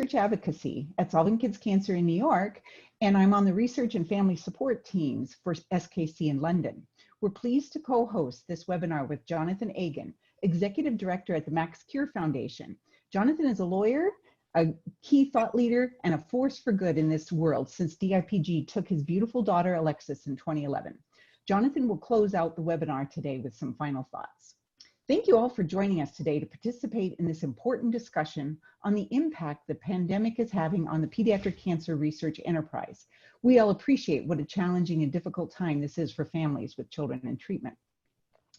research advocacy at Solving Kids Cancer in New York, and I'm on the research and family support teams for SKC in London. We're pleased to co-host this webinar with Jonathan Agan, Executive Director at the Max Cure Foundation. Jonathan is a lawyer, a key thought leader, and a force for good in this world since DIPG took his beautiful daughter Alexis in 2011. Jonathan will close out the webinar today with some final thoughts. Thank you all for joining us today to participate in this important discussion on the impact the pandemic is having on the pediatric cancer research enterprise. We all appreciate what a challenging and difficult time this is for families with children in treatment.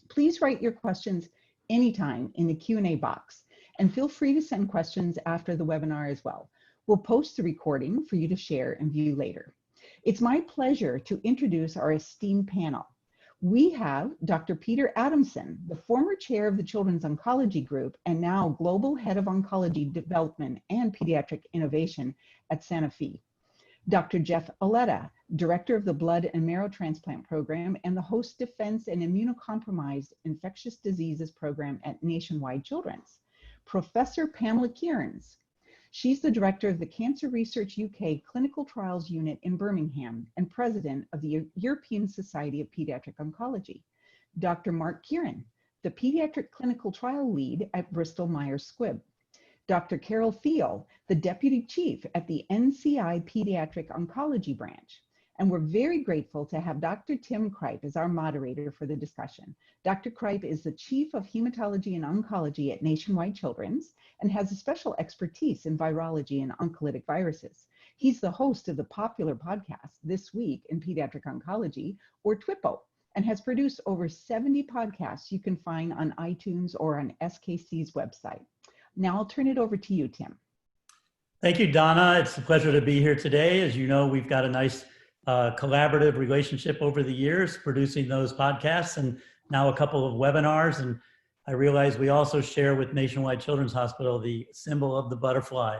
Please write your questions anytime in the Q&A box, and feel free to send questions after the webinar as well. We'll post the recording for you to share and view later. It's my pleasure to introduce our esteemed panel. We have Dr. Peter Adamson, the former chair of the Children's Oncology Group and now Global Head of Oncology Development and Pediatric Innovation at Sanofi. Dr. Jeff Aletta, Director of the Blood and Marrow Transplant Program and the Host Defense and Immunocompromised Infectious Diseases Program at Nationwide Children's. Professor Pamela Kearns. She's the Director of the Cancer Research UK Clinical Trials Unit in Birmingham and President of the European Society of Pediatric Oncology. Dr. Mark Kieran, the Pediatric Clinical Trial Lead at Bristol Myers Squibb. Dr. Carol Thiel, the Deputy Chief at the NCI Pediatric Oncology Branch. And we're very grateful to have Dr. Tim Kripe as our moderator for the discussion. Dr. Kripe is the Chief of Hematology and Oncology at Nationwide Children's and has a special expertise in virology and oncolytic viruses. He's the host of the popular podcast This Week in Pediatric Oncology, or TWIPO, and has produced over 70 podcasts you can find on iTunes or on SKC's website. Now I'll turn it over to you, Tim. Thank you, Donna. It's a pleasure to be here today. As you know, we've got a nice collaborative relationship over the years, producing those podcasts and now a couple of webinars. And I realize we also share with Nationwide Children's Hospital the symbol of the butterfly.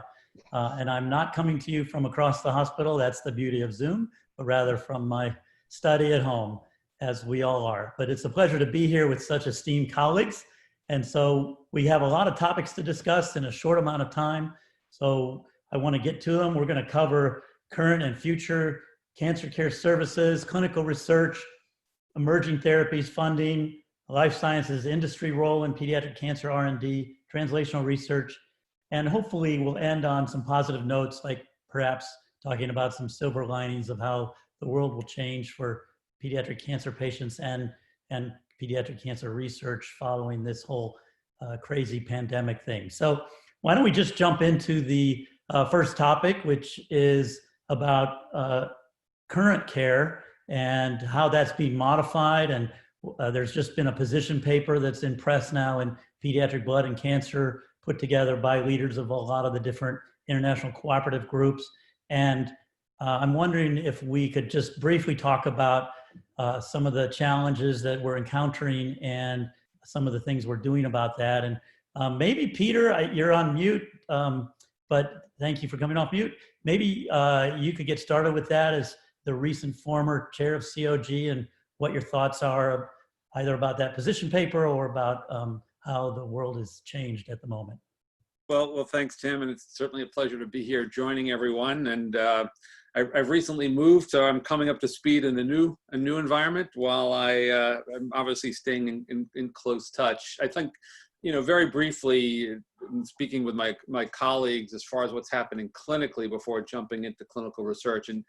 And I'm not coming to you from across the hospital. That's the beauty of Zoom, but rather from my study at home, as we all are. But it's a pleasure to be here with such esteemed colleagues. And so we have a lot of topics to discuss in a short amount of time. So I want to get to them. We're going to cover current and future cancer care services, clinical research, emerging therapies funding, life sciences industry role in pediatric cancer R&D, translational research, and hopefully we'll end on some positive notes, like perhaps talking about some silver linings of how the world will change for pediatric cancer patients and pediatric cancer research following this whole crazy pandemic thing. So why don't we just jump into the first topic, which is about current care and how that's being modified. And there's just been a position paper that's in press now in pediatric blood and cancer, put together by leaders of a lot of the different international cooperative groups. And I'm wondering if we could just briefly talk about some of the challenges that we're encountering and some of the things we're doing about that. And maybe Peter, you're on mute, but thank you for coming off mute. Maybe you could get started with that as the recent former chair of COG and what your thoughts are either about that position paper or about how the world has changed at the moment. Well, thanks, Tim, and it's certainly a pleasure to be here joining everyone. And I've recently moved, so I'm coming up to speed in a new environment while I'm obviously staying in close touch. I think, very briefly, speaking with my colleagues as far as what's happening clinically before jumping into clinical research, and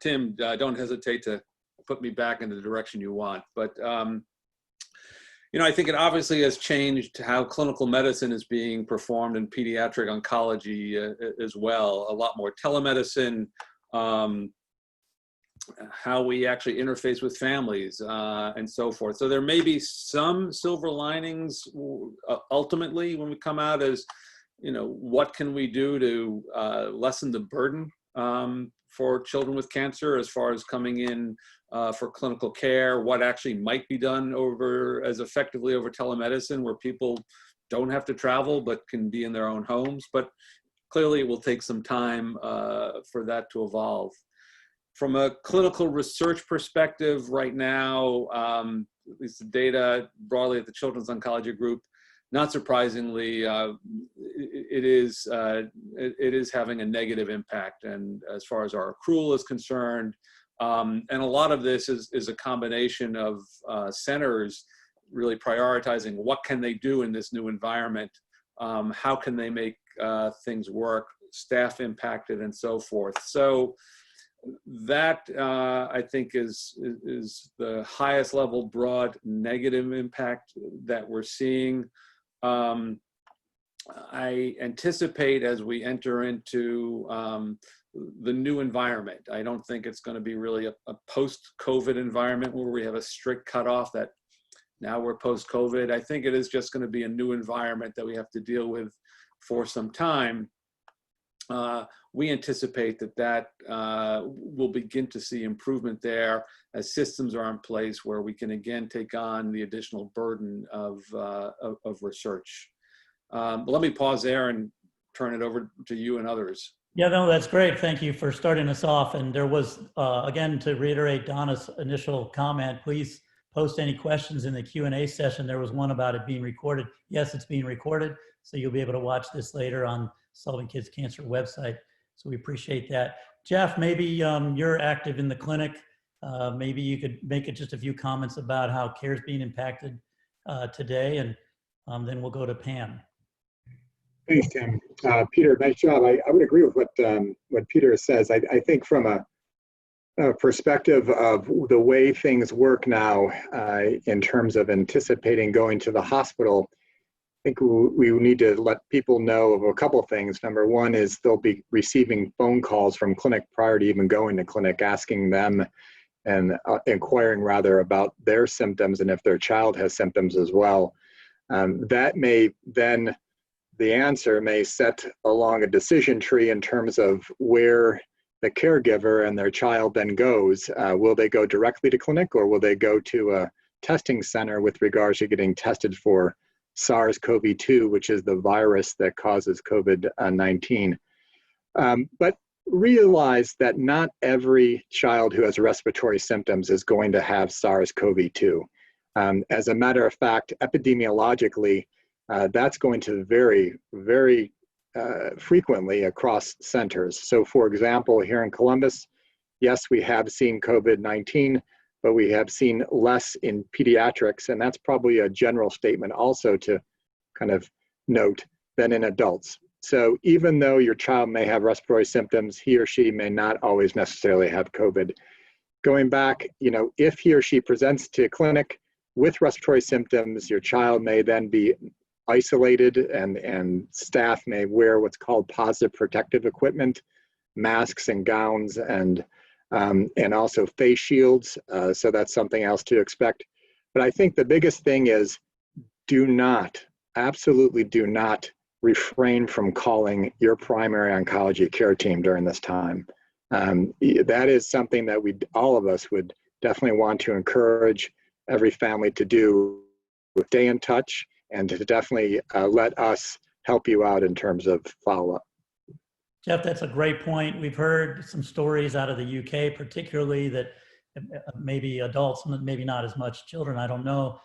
Tim, don't hesitate to put me back in the direction you want. But I think it obviously has changed how clinical medicine is being performed in pediatric oncology as well. A lot more telemedicine, how we actually interface with families and so forth. So there may be some silver linings ultimately when we come out as, what can we do to lessen the burden for children with cancer as far as coming in for clinical care, what actually might be done as effectively over telemedicine where people don't have to travel but can be in their own homes. But clearly it will take some time for that to evolve. From a clinical research perspective right now, at least the data broadly at the Children's Oncology Group, not surprisingly, it is having a negative impact. And as far as our accrual is concerned, and a lot of this is a combination of centers really prioritizing what can they do in this new environment, how can they make things work, staff impacted, and so forth. So that I think is the highest level broad negative impact that we're seeing. I anticipate as we enter into the new environment, I don't think it's going to be really a post-COVID environment where we have a strict cutoff that now we're post-COVID. I think it is just going to be a new environment that we have to deal with for some time. We anticipate that we'll begin to see improvement there as systems are in place where we can again take on the additional burden of research. Let me pause there and turn it over to you and others. Yeah, no, that's great. Thank you for starting us off. And there was, again, to reiterate Donna's initial comment, please post any questions in the Q&A session. There was one about it being recorded. Yes, it's being recorded, so you'll be able to watch this later on Solving Kids Cancer website. So we appreciate that. Jeff, maybe you're active in the clinic. Maybe you could make just a few comments about how care is being impacted today, and then we'll go to Pam. Thanks, Tim. Peter, nice job. I would agree with what Peter says. I think from a perspective of the way things work now in terms of anticipating going to the hospital, I think we need to let people know of a couple of things. Number one is they'll be receiving phone calls from clinic prior to even going to clinic, asking them and inquiring rather about their symptoms and if their child has symptoms as well. That may then, the answer may set along a decision tree in terms of where the caregiver and their child then goes. Will they go directly to clinic, or will they go to a testing center with regards to getting tested for SARS-CoV-2, which is the virus that causes COVID-19. But realize that not every child who has respiratory symptoms is going to have SARS-CoV-2. As a matter of fact, epidemiologically, that's going to vary very frequently across centers. So for example, here in Columbus, yes, we have seen COVID-19, but we have seen less in pediatrics, and that's probably a general statement also to kind of note, than in adults. So even though your child may have respiratory symptoms, he or she may not always necessarily have COVID. Going back, if he or she presents to clinic with respiratory symptoms, your child may then be isolated, and staff may wear what's called positive protective equipment, masks and gowns, and also face shields. So that's something else to expect. But I think the biggest thing is absolutely do not refrain from calling your primary oncology care team during this time. That is something that all of us would definitely want to encourage every family to do. Stay in touch and to definitely let us help you out in terms of follow-up. Jeff, that's a great point. We've heard some stories out of the UK, particularly that maybe adults, maybe not as much children, I don't know,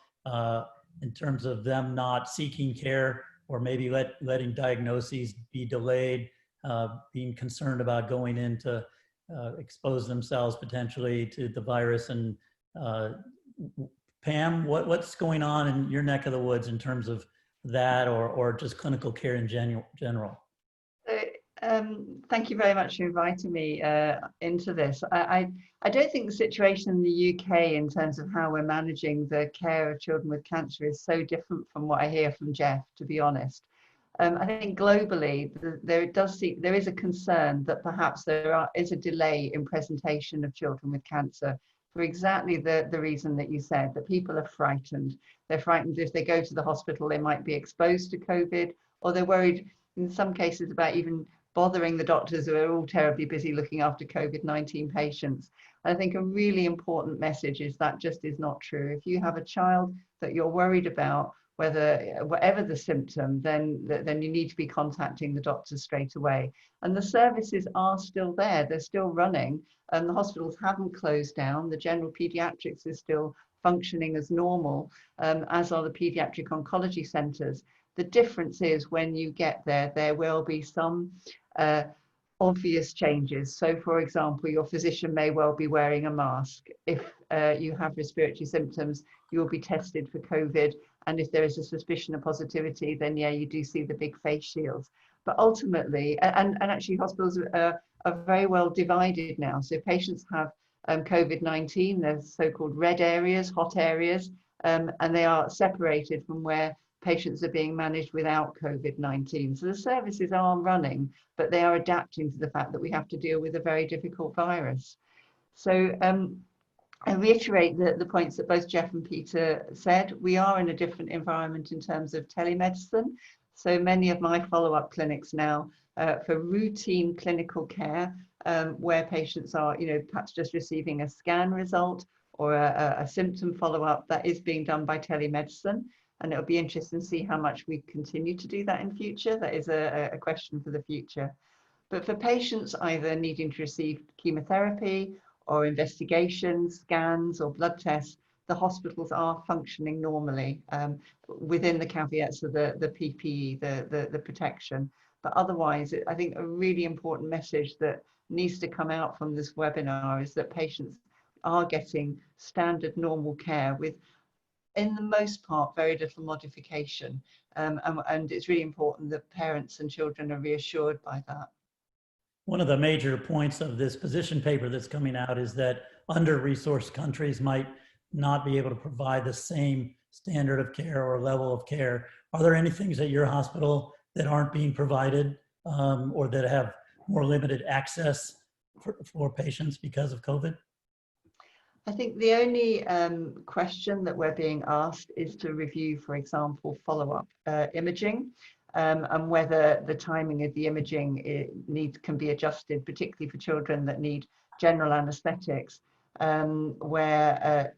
in terms of them not seeking care, or maybe letting diagnoses be delayed, being concerned about going in to expose themselves potentially to the virus. And Pam, what's going on in your neck of the woods in terms of that, or just clinical care in general? Thank you very much for inviting me into this. I don't think the situation in the UK in terms of how we're managing the care of children with cancer is so different from what I hear from Jeff, to be honest. I think globally there is a concern that perhaps is a delay in presentation of children with cancer for exactly the reason that you said, that people are frightened. They're frightened if they go to the hospital, they might be exposed to COVID, or they're worried in some cases about even bothering the doctors who are all terribly busy looking after COVID-19 patients. I think a really important message is that just is not true. If you have a child that you're worried about, whatever the symptom, then you need to be contacting the doctors straight away. And the services are still there, they're still running, and the hospitals haven't closed down. The general pediatrics is still functioning as normal, as are the pediatric oncology centers. The difference is when you get there, there will be some obvious changes. So for example, your physician may well be wearing a mask. If you have respiratory symptoms, you will be tested for COVID. And if there is a suspicion of positivity, then yeah, you do see the big face shields. But ultimately, and actually hospitals are very well divided now. So patients have COVID-19, there's so-called red areas, hot areas, and they are separated from where patients are being managed without COVID-19. So the services are running, but they are adapting to the fact that we have to deal with a very difficult virus. So I reiterate the points that both Jeff and Peter said. We are in a different environment in terms of telemedicine. So many of my follow-up clinics now for routine clinical care, where patients are, perhaps just receiving a scan result or a symptom follow-up, that is being done by telemedicine. And it'll be interesting to see how much we continue to do that in future. That is a question for the future. But for patients either needing to receive chemotherapy or investigations, scans or blood tests, the hospitals are functioning normally within the caveats of the PPE, the protection. But otherwise, I think a really important message that needs to come out from this webinar is that patients are getting standard normal care with, in the most part, very little modification. And it's really important that parents and children are reassured by that. One of the major points of this position paper that's coming out is that under-resourced countries might not be able to provide the same standard of care or level of care. Are there any things at your hospital that aren't being provided or that have more limited access for patients because of COVID? I think the only question that we're being asked is to review, for example, follow-up imaging and whether the timing of the imaging can be adjusted, particularly for children that need general anesthetics, where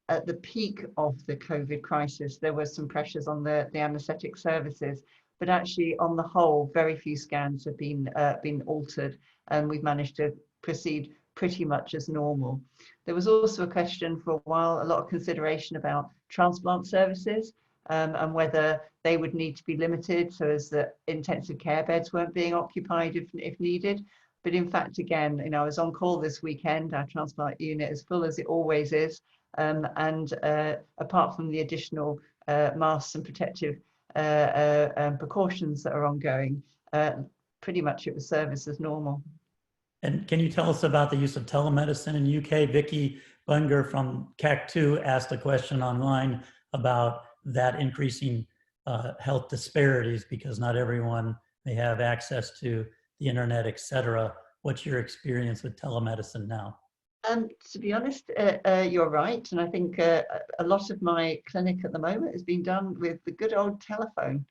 at the peak of the COVID crisis, there were some pressures on the anesthetic services, but actually on the whole, very few scans have been altered, and we've managed to proceed pretty much as normal. There was also a question for a while, a lot of consideration about transplant services and whether they would need to be limited so as that intensive care beds weren't being occupied if needed. But in fact, again, I was on call this weekend. Our transplant unit is full as it always is. And apart from the additional masks and protective precautions that are ongoing, pretty much it was service as normal. And can you tell us about the use of telemedicine in the UK? Vicky Bunger from CAC2 asked a question online about that increasing health disparities because not everyone may have access to the internet, etc. What's your experience with telemedicine now? To be honest, you're right. And I think a lot of my clinic at the moment is being done with the good old telephone.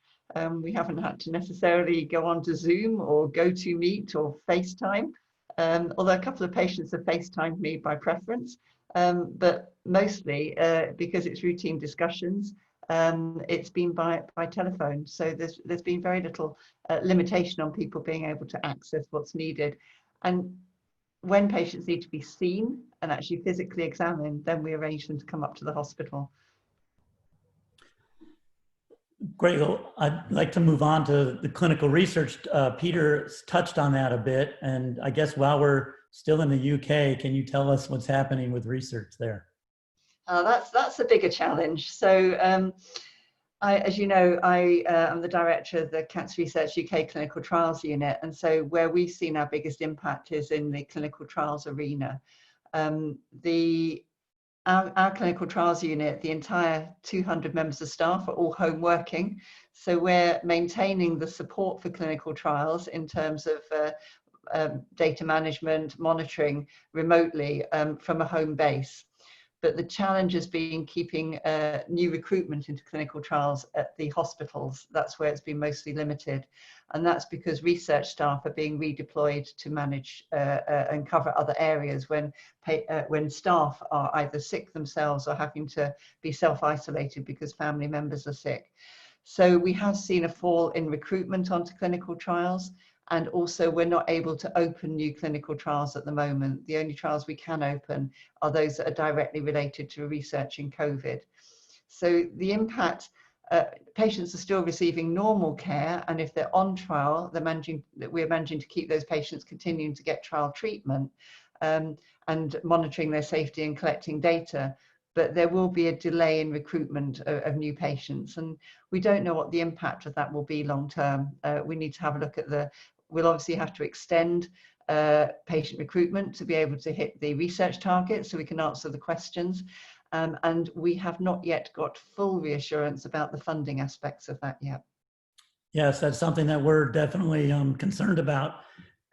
We haven't had to necessarily go on to Zoom or GoToMeet or FaceTime. Although a couple of patients have FaceTimed me by preference, but mostly because it's routine discussions, it's been by telephone. So there's been very little limitation on people being able to access what's needed. And when patients need to be seen and actually physically examined, then we arrange them to come up to the hospital. Great. Well, I'd like to move on to the clinical research. Peter touched on that a bit. And I guess while we're still in the UK, can you tell us what's happening with research there? That's a bigger challenge. So as you know, I am the director of the Cancer Research UK Clinical Trials Unit. And so where we've seen our biggest impact is in the clinical trials arena. Our clinical trials unit, the entire 200 members of staff are all home working. So we're maintaining the support for clinical trials in terms of data management, monitoring remotely from a home base. But the challenge has been keeping new recruitment into clinical trials at the hospitals. That's where it's been mostly limited. And that's because research staff are being redeployed to manage and cover other areas when staff are either sick themselves or having to be self-isolated because family members are sick. So we have seen a fall in recruitment onto clinical trials. And also we're not able to open new clinical trials at the moment. The only trials we can open are those that are directly related to research in COVID. So the impact patients are still receiving normal care, and if they're on trial, we're managing to keep those patients continuing to get trial treatment, and monitoring their safety and collecting data. But there will be a delay in recruitment of new patients, and we don't know what the impact of that will be long term. We need to have a look at we'll obviously have to extend patient recruitment to be able to hit the research targets so we can answer the questions. And we have not yet got full reassurance about the funding aspects of that yet. Yes, that's something that we're definitely concerned about.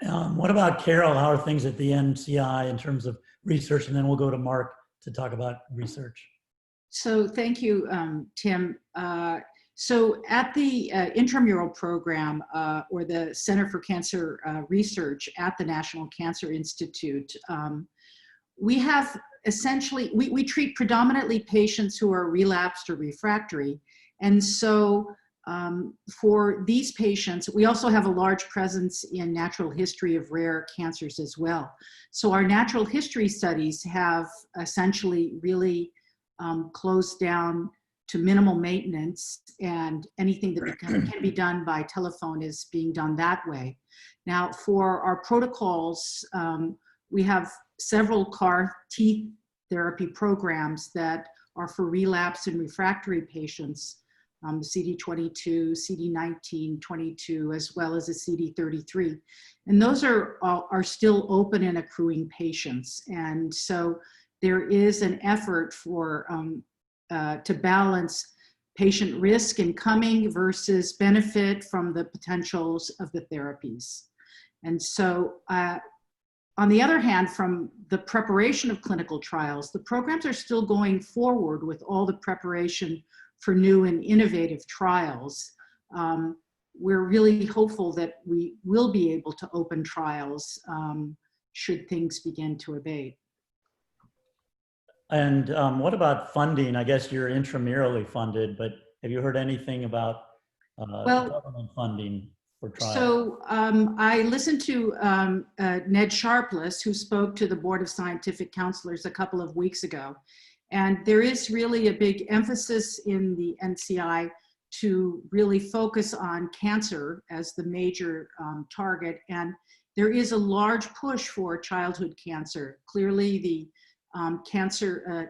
What about Carol? How are things at the NCI in terms of research? And then we'll go to Mark to talk about research. So thank you, Tim. So at the intramural program, or the Center for Cancer Research at the National Cancer Institute, we have essentially, we treat predominantly patients who are relapsed or refractory. And so for these patients, we also have a large presence in natural history of rare cancers as well. So our natural history studies have essentially really closed down to minimal maintenance, and anything that can be done by telephone is being done that way. Now, for our protocols, we have several CAR-T therapy programs that are for relapsed and refractory patients, CD22, CD19, 22, as well as a CD33. And those are still open and accruing patients. And so there is an effort for to balance patient risk in coming versus benefit from the potentials of the therapies. And so on the other hand, from the preparation of clinical trials, the programs are still going forward with all the preparation for new and innovative trials. We're really hopeful that we will be able to open trials should things begin to abate. And what about funding? I guess you're intramurally funded, but have you heard anything about government funding for trials? So I listened to Ned Sharpless, who spoke to the Board of Scientific Counselors a couple of weeks ago. And there is really a big emphasis in the NCI to really focus on cancer as the major target. And there is a large push for childhood cancer. Clearly, the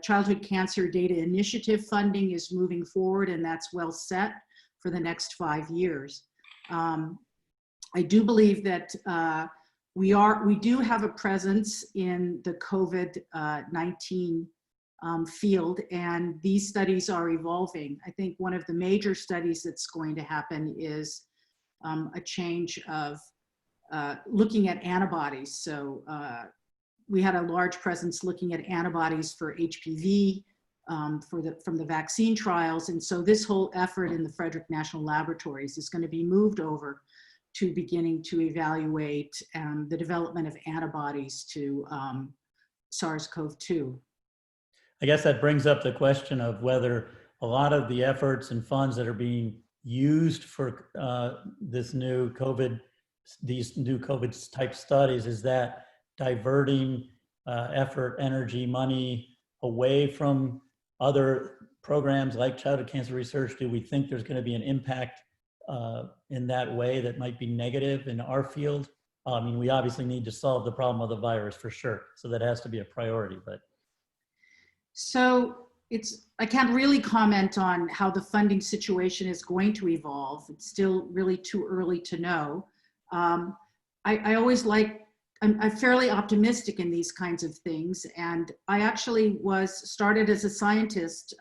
Childhood Cancer Data Initiative funding is moving forward, and that's well set for the next 5 years. I do believe that we do have a presence in the COVID-19 field, and these studies are evolving. I think one of the major studies that's going to happen is a change of looking at antibodies. So we had a large presence looking at antibodies for HPV from the vaccine trials. And so this whole effort in the Frederick National Laboratories is going to be moved over to beginning to evaluate the development of antibodies to SARS-CoV-2. I guess that brings up the question of whether a lot of the efforts and funds that are being used for these new COVID type studies, is that diverting effort, energy, money away from other programs like childhood cancer research? Do we think there's going to be an impact in that way that might be negative in our field? I mean, we obviously need to solve the problem of the virus for sure, so that has to be a priority. But so I can't really comment on how the funding situation is going to evolve. It's still really too early to know. I always I'm fairly optimistic in these kinds of things. And I actually started as a scientist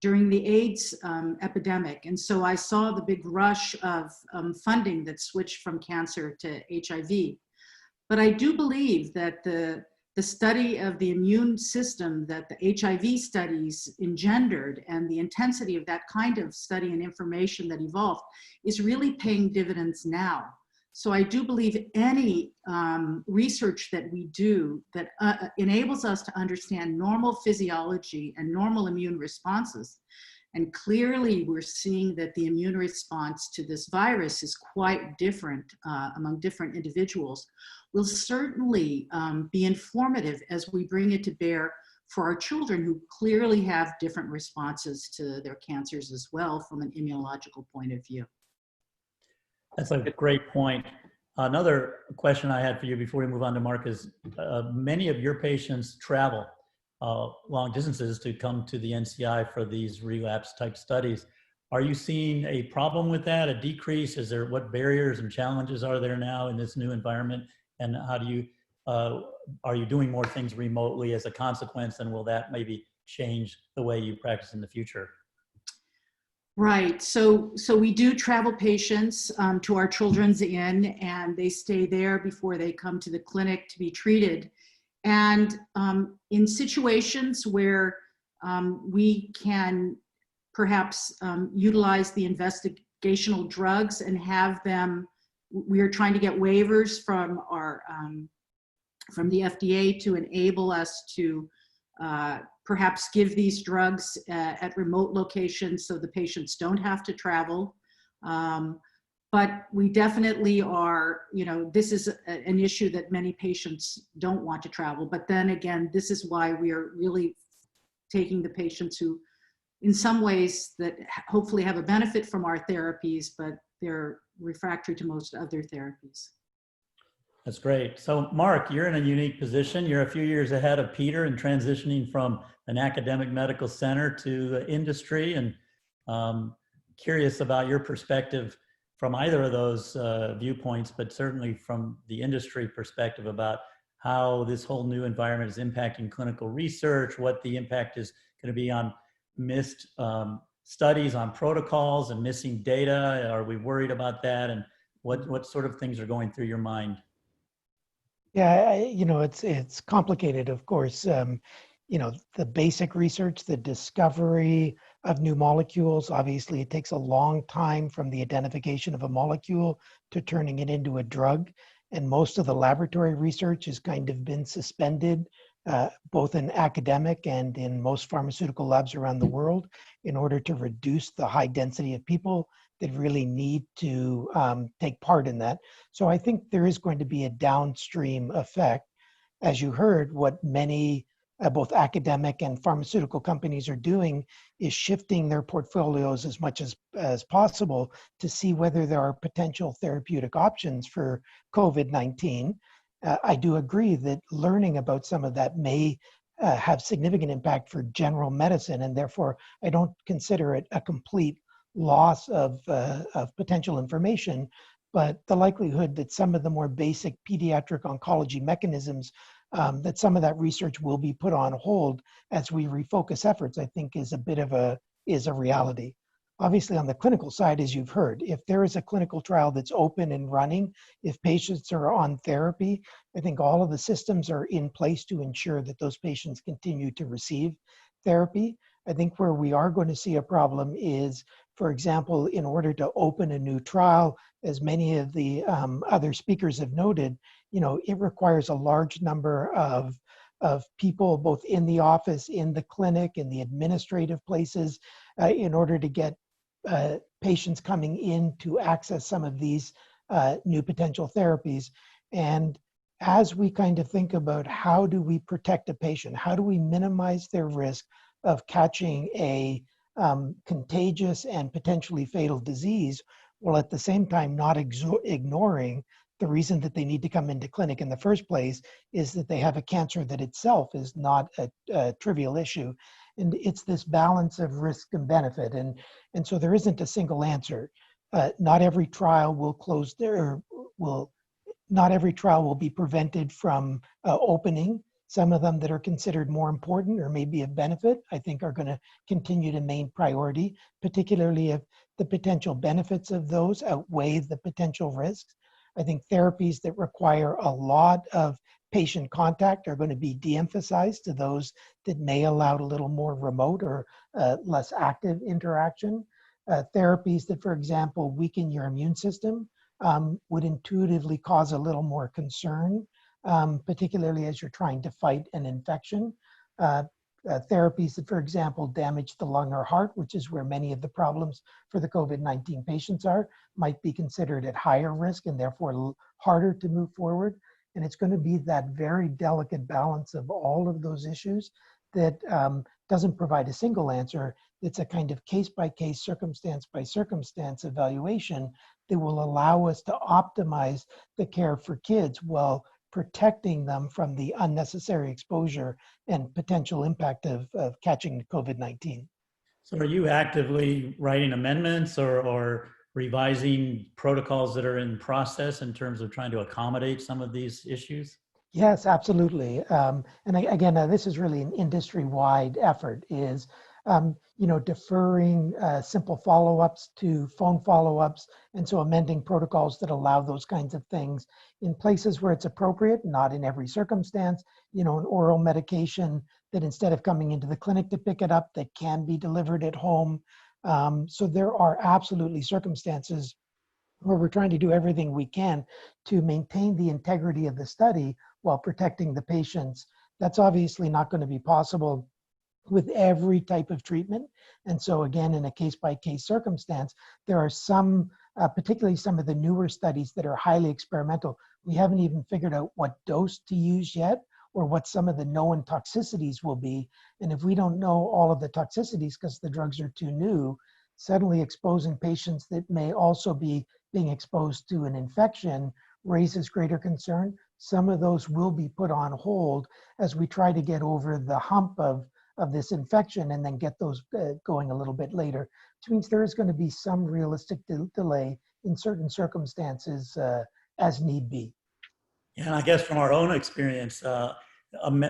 during the AIDS epidemic. And so I saw the big rush of funding that switched from cancer to HIV. But I do believe that the study of the immune system that the HIV studies engendered and the intensity of that kind of study and information that evolved is really paying dividends now. So I do believe any research that we do that enables us to understand normal physiology and normal immune responses, and clearly we're seeing that the immune response to this virus is quite different among different individuals, will certainly be informative as we bring it to bear for our children who clearly have different responses to their cancers as well from an immunological point of view. That's a great point. Another question I had for you before we move on to Mark is many of your patients travel long distances to come to the NCI for these relapse type studies. Are you seeing a problem with that, a decrease? What barriers and challenges are there now in this new environment? And how do you, are you doing more things remotely as a consequence? And will that maybe change the way you practice in the future? Right. So we do travel patients to our Children's Inn, and they stay there before they come to the clinic to be treated. And in situations where we can perhaps utilize the investigational drugs and have them, we are trying to get waivers from our from the FDA to enable us to perhaps give these drugs at remote locations so the patients don't have to travel. But we definitely are, this is an issue that many patients don't want to travel. But then again, this is why we are really taking the patients who, in some ways, that hopefully have a benefit from our therapies, but they're refractory to most other therapies. That's great. So Mark, you're in a unique position. You're a few years ahead of Peter in transitioning from an academic medical center to the industry, and curious about your perspective from either of those viewpoints, but certainly from the industry perspective about how this whole new environment is impacting clinical research, what the impact is going to be on missed studies, on protocols and missing data. Are we worried about that? And what sort of things are going through your mind? Yeah, it's complicated, of course. The basic research, the discovery of new molecules, obviously it takes a long time from the identification of a molecule to turning it into a drug. And most of the laboratory research has kind of been suspended, both in academic and in most pharmaceutical labs around the world, in order to reduce the high density of people that really need to take part in that. So I think there is going to be a downstream effect. As you heard, what many both academic and pharmaceutical companies are doing is shifting their portfolios as much as possible to see whether there are potential therapeutic options for COVID-19. I do agree that learning about some of that may have significant impact for general medicine, and therefore I don't consider it a complete loss of potential information, but the likelihood that some of the more basic pediatric oncology mechanisms, that some of that research will be put on hold as we refocus efforts, I think is a reality. Obviously on the clinical side, as you've heard, if there is a clinical trial that's open and running, if patients are on therapy, I think all of the systems are in place to ensure that those patients continue to receive therapy. I think where we are going to see a problem is, for example, in order to open a new trial, as many of the other speakers have noted, it requires a large number of people, both in the office, in the clinic, in the administrative places, in order to get patients coming in to access some of these new potential therapies. And as we kind of think about how do we protect a patient, how do we minimize their risk of catching a contagious and potentially fatal disease, while at the same time not ignoring the reason that they need to come into clinic in the first place is that they have a cancer that itself is not a trivial issue. And it's this balance of risk and benefit. And so there isn't a single answer. Not every trial will close there, not every trial will be prevented from opening. Some of them that are considered more important or maybe of benefit, I think are going to continue to main priority, particularly if the potential benefits of those outweigh the potential risks. I think therapies that require a lot of patient contact are going to be de-emphasized to those that may allow a little more remote or less active interaction. Therapies that, for example, weaken your immune system would intuitively cause a little more concern, particularly as you're trying to fight an infection. Therapies that, for example, damage the lung or heart, which is where many of the problems for the COVID-19 patients are, might be considered at higher risk and therefore harder to move forward. And it's going to be that very delicate balance of all of those issues that doesn't provide a single answer. It's a kind of case-by-case, circumstance-by-circumstance evaluation that will allow us to optimize the care for kids while protecting them from the unnecessary exposure and potential impact of catching COVID-19. So are you actively writing amendments or revising protocols that are in process in terms of trying to accommodate some of these issues? Yes, absolutely. Again, this is really an industry-wide effort, is deferring simple follow-ups to phone follow-ups, and so amending protocols that allow those kinds of things in places where it's appropriate, not in every circumstance. An oral medication that instead of coming into the clinic to pick it up, that can be delivered at home. So there are absolutely circumstances where we're trying to do everything we can to maintain the integrity of the study while protecting the patients. That's obviously not going to be possible with every type of treatment. And so again, in a case-by-case circumstance, there are some, particularly some of the newer studies that are highly experimental. We haven't even figured out what dose to use yet, or what some of the known toxicities will be. And if we don't know all of the toxicities because the drugs are too new, suddenly exposing patients that may also be being exposed to an infection raises greater concern. Some of those will be put on hold as we try to get over the hump of this infection and then get those going a little bit later, which means there is going to be some realistic delay in certain circumstances as need be. Yeah, and I guess from our own experience,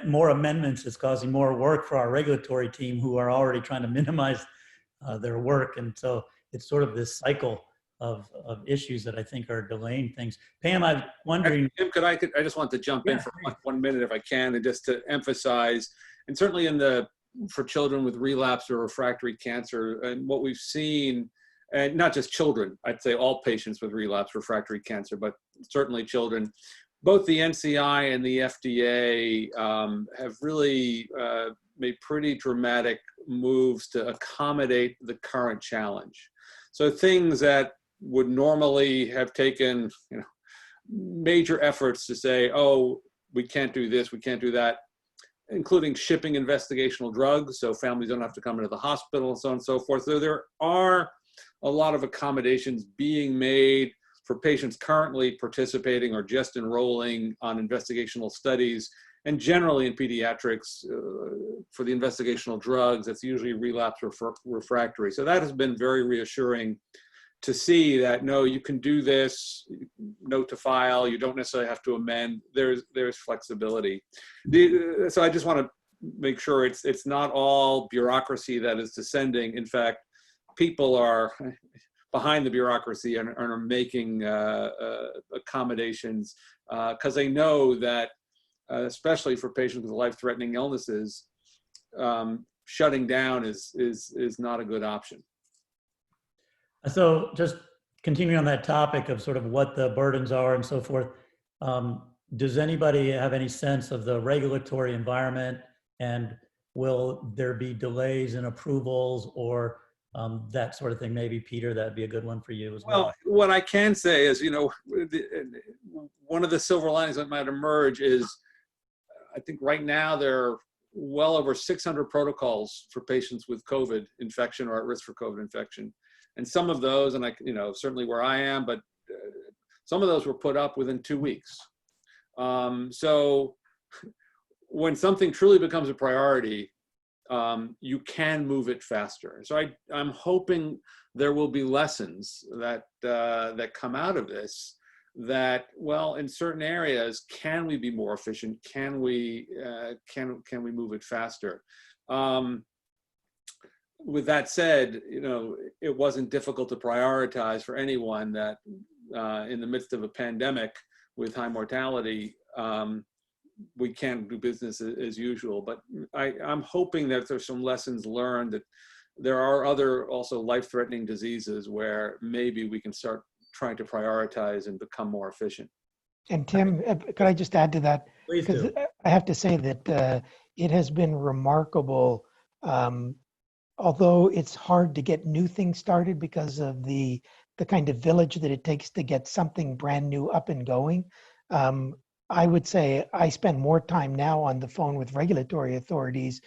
more amendments is causing more work for our regulatory team, who are already trying to minimize their work. And so it's sort of this cycle of issues that I think are delaying things. Pam, I'm wondering. Tim, I just want to jump in for 1 minute if I can, and just to emphasize, and certainly for children with relapse or refractory cancer, and what we've seen, and not just children, I'd say all patients with relapse refractory cancer, but certainly children, both the NCI and the FDA have really made pretty dramatic moves to accommodate the current challenge. So things that would normally have taken major efforts to say, oh, we can't do this, we can't do that, including shipping investigational drugs so families don't have to come into the hospital and so on and so forth. So there are a lot of accommodations being made for patients currently participating or just enrolling on investigational studies. And generally in pediatrics, for the investigational drugs, that's usually relapse refractory. So that has been very reassuring to see that, no, you can do this, note to file, you don't necessarily have to amend, there's flexibility. So I just want to make sure it's not all bureaucracy that is descending. In fact, people are behind the bureaucracy and are making accommodations because they know that, especially for patients with life-threatening illnesses, shutting down is not a good option. So just continuing on that topic of sort of what the burdens are and so forth, does anybody have any sense of the regulatory environment, and will there be delays in approvals or that sort of thing? Maybe Peter, that'd be a good one for you as well. Well, what I can say is, one of the silver linings that might emerge is, I think right now there are well over 600 protocols for patients with COVID infection or at risk for COVID infection. And some of those, and certainly where I am, but some of those were put up within 2 weeks. So when something truly becomes a priority, you can move it faster. So I'm hoping there will be lessons that come out of this, that, well, in certain areas, can we be more efficient? Can we move it faster? With that said, it wasn't difficult to prioritize for anyone that in the midst of a pandemic with high mortality, we can't do business as usual. But I'm hoping that there's some lessons learned, that there are other also life-threatening diseases where maybe we can start trying to prioritize and become more efficient. And Tim, could I just add to that? Please do. Because I have to say that it has been remarkable. Although it's hard to get new things started because of the kind of village that it takes to get something brand new up and going, I would say I spend more time now on the phone with regulatory authorities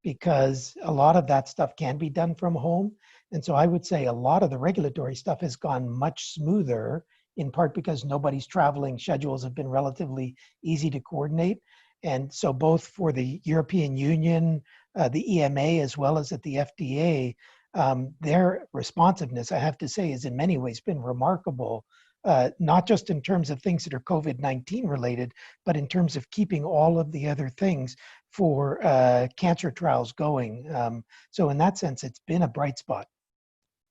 because a lot of that stuff can be done from home. And so I would say a lot of the regulatory stuff has gone much smoother, in part because nobody's traveling. Schedules have been relatively easy to coordinate. And so both for the European Union, the EMA, as well as at the FDA, their responsiveness, I have to say, has in many ways been remarkable, not just in terms of things that are COVID-19 related, but in terms of keeping all of the other things for cancer trials going. So in that sense, it's been a bright spot.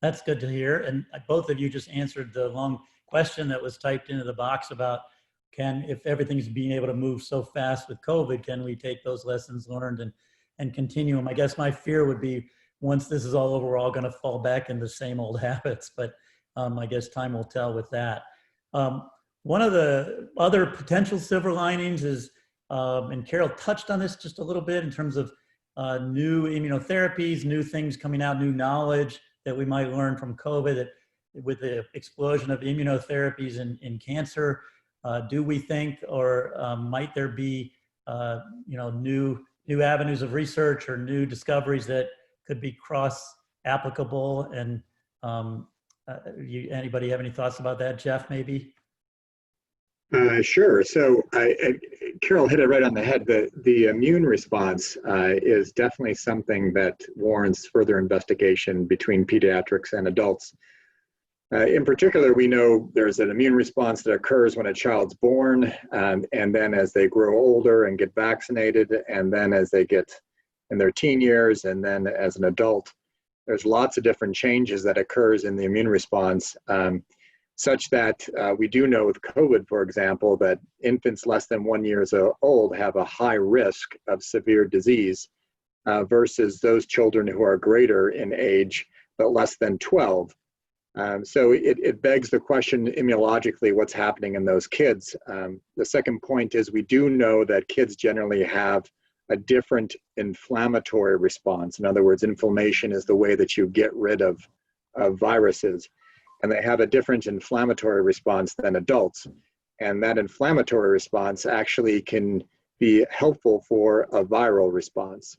That's good to hear. And both of you just answered the long question that was typed into the box about if everything's being able to move so fast with COVID, can we take those lessons learned and continue them? I guess my fear would be once this is all over, we're all going to fall back into the same old habits, but I guess time will tell with that. One of the other potential silver linings is, and Carol touched on this just a little bit in terms of new immunotherapies, new things coming out, new knowledge that we might learn from COVID, that with the explosion of immunotherapies in cancer, do we think, or might there be, new avenues of research or new discoveries that could be cross-applicable? And anybody have any thoughts about that? Jeff, maybe? Sure. So Carol hit it right on the head. The immune response is definitely something that warrants further investigation between pediatrics and adults. In particular, we know there's an immune response that occurs when a child's born, and then as they grow older and get vaccinated, and then as they get in their teen years, and then as an adult, there's lots of different changes that occurs in the immune response, such that we do know with COVID, for example, that infants less than 1 year old have a high risk of severe disease versus those children who are greater in age but less than 12. So it begs the question immunologically, what's happening in those kids? The second point is we do know that kids generally have a different inflammatory response. In other words, inflammation is the way that you get rid of viruses. And they have a different inflammatory response than adults. And that inflammatory response actually can be helpful for a viral response.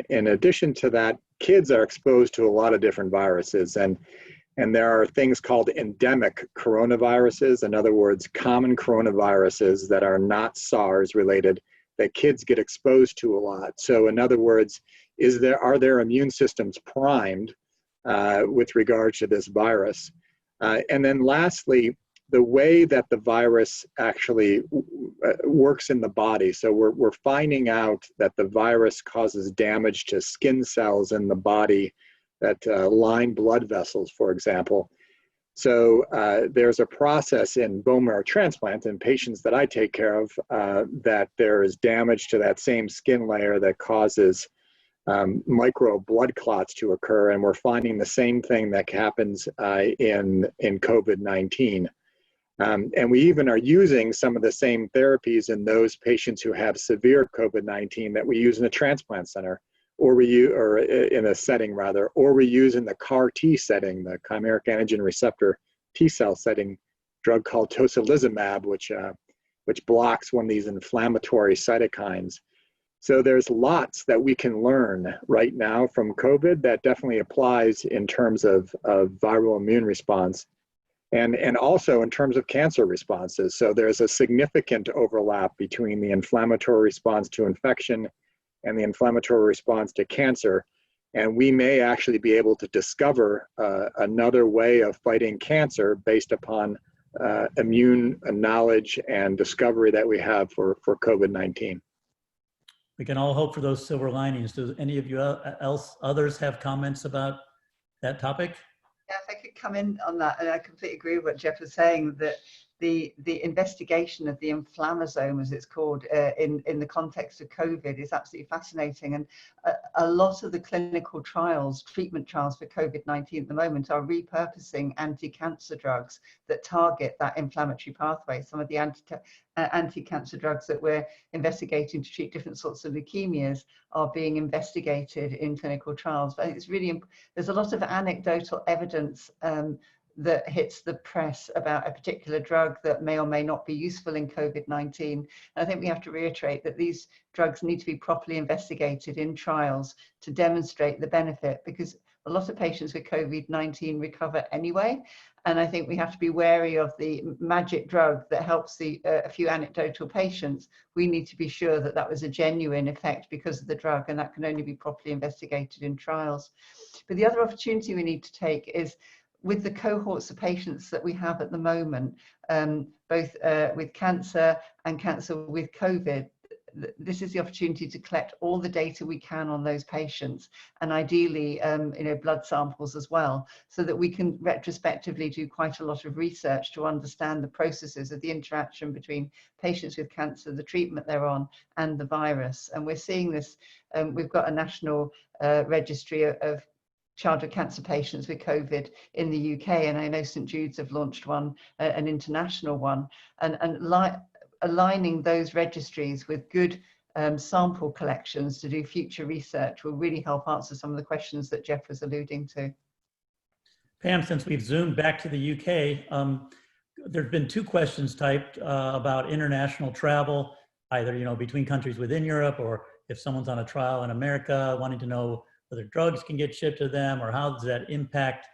In addition to that, kids are exposed to a lot of different viruses. And there are things called endemic coronaviruses, in other words, common coronaviruses that are not SARS related, that kids get exposed to a lot. So in other words, are their immune systems primed with regard to this virus? And then lastly, the way that the virus actually works in the body. So we're finding out that the virus causes damage to skin cells in the body that line blood vessels, for example. So there's a process in bone marrow transplant in patients that I take care of that there is damage to that same skin layer that causes micro blood clots to occur, and we're finding the same thing that happens in COVID-19. And we even are using some of the same therapies in those patients who have severe COVID-19 that we use in a transplant center, or in a setting rather, or we use in the CAR T setting, the chimeric antigen receptor T cell setting, drug called tocilizumab, which blocks one of these inflammatory cytokines. So there's lots that we can learn right now from COVID that definitely applies in terms of viral immune response, and also in terms of cancer responses. So there's a significant overlap between the inflammatory response to infection and the inflammatory response to cancer. And we may actually be able to discover another way of fighting cancer based upon immune knowledge and discovery that we have for COVID-19. We can all hope for those silver linings. Do any of you others have comments about that topic? Yeah, if I could come in on that, and I completely agree with what Jeff was saying, that the investigation of the inflammasome, as it's called, in the context of COVID is absolutely fascinating. And a lot of the clinical trials, treatment trials for COVID-19 at the moment are repurposing anti-cancer drugs that target that inflammatory pathway. Some of the anti-cancer drugs that we're investigating to treat different sorts of leukemias are being investigated in clinical trials. But I think it's really, there's a lot of anecdotal evidence that hits the press about a particular drug that may or may not be useful in COVID-19. And I think we have to reiterate that these drugs need to be properly investigated in trials to demonstrate the benefit, because a lot of patients with COVID-19 recover anyway. And I think we have to be wary of the magic drug that helps a few anecdotal patients. We need to be sure that that was a genuine effect because of the drug, and that can only be properly investigated in trials. But the other opportunity we need to take is with the cohorts of patients that we have at the moment, both with cancer and cancer with COVID. This is the opportunity to collect all the data we can on those patients, and ideally, blood samples as well, so that we can retrospectively do quite a lot of research to understand the processes of the interaction between patients with cancer, the treatment they're on, and the virus. And we're seeing this. We've got a national registry of childhood cancer patients with COVID in the UK, and I know St Jude's have launched one, an international one, and aligning those registries with good sample collections to do future research will really help answer some of the questions that Jeff was alluding to. Pam, since we've zoomed back to the UK, there's been two questions typed about international travel, either between countries within Europe, or if someone's on a trial in America, wanting to know whether drugs can get shipped to them, or how does that impact,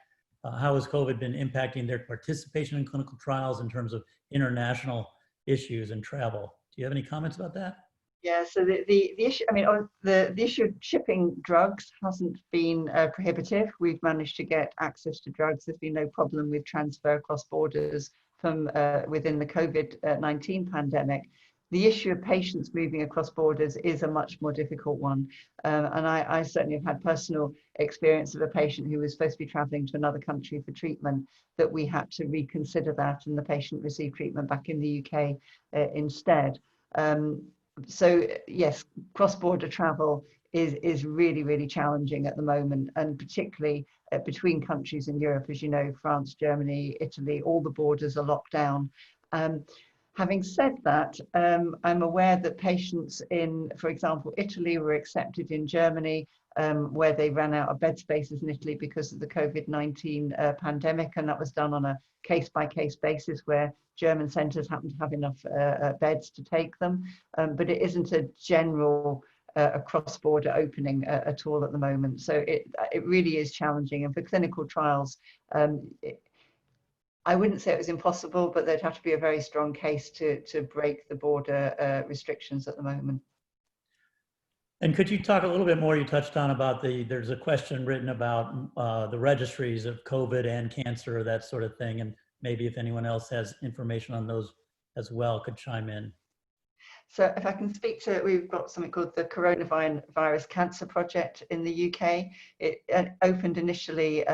how has COVID been impacting their participation in clinical trials in terms of international issues and travel. Do you have any comments about that? Yeah, so the issue, the issue of shipping drugs hasn't been prohibitive. We've managed to get access to drugs. There's been no problem with transfer across borders from within the COVID-19 pandemic. The issue of patients moving across borders is a much more difficult one. And I certainly have had personal experience of a patient who was supposed to be traveling to another country for treatment, that we had to reconsider that, and the patient received treatment back in the UK instead. So yes, cross-border travel is really, really challenging at the moment, and particularly between countries in Europe. As you know, France, Germany, Italy, all the borders are locked down. Having said that, I'm aware that patients in, for example, Italy were accepted in Germany, where they ran out of bed spaces in Italy because of the COVID-19 pandemic, and that was done on a case-by-case basis where German centres happen to have enough beds to take them. But it isn't a general cross-border opening at all at the moment. So it really is challenging. And for clinical trials, I wouldn't say it was impossible, but there'd have to be a very strong case to break the border restrictions at the moment. And could you talk a little bit more, you touched on about there's a question written about the registries of COVID and cancer, that sort of thing, and maybe if anyone else has information on those as well, could chime in. So if I can speak to, we've got something called the Coronavirus Cancer Project in the UK. It opened initially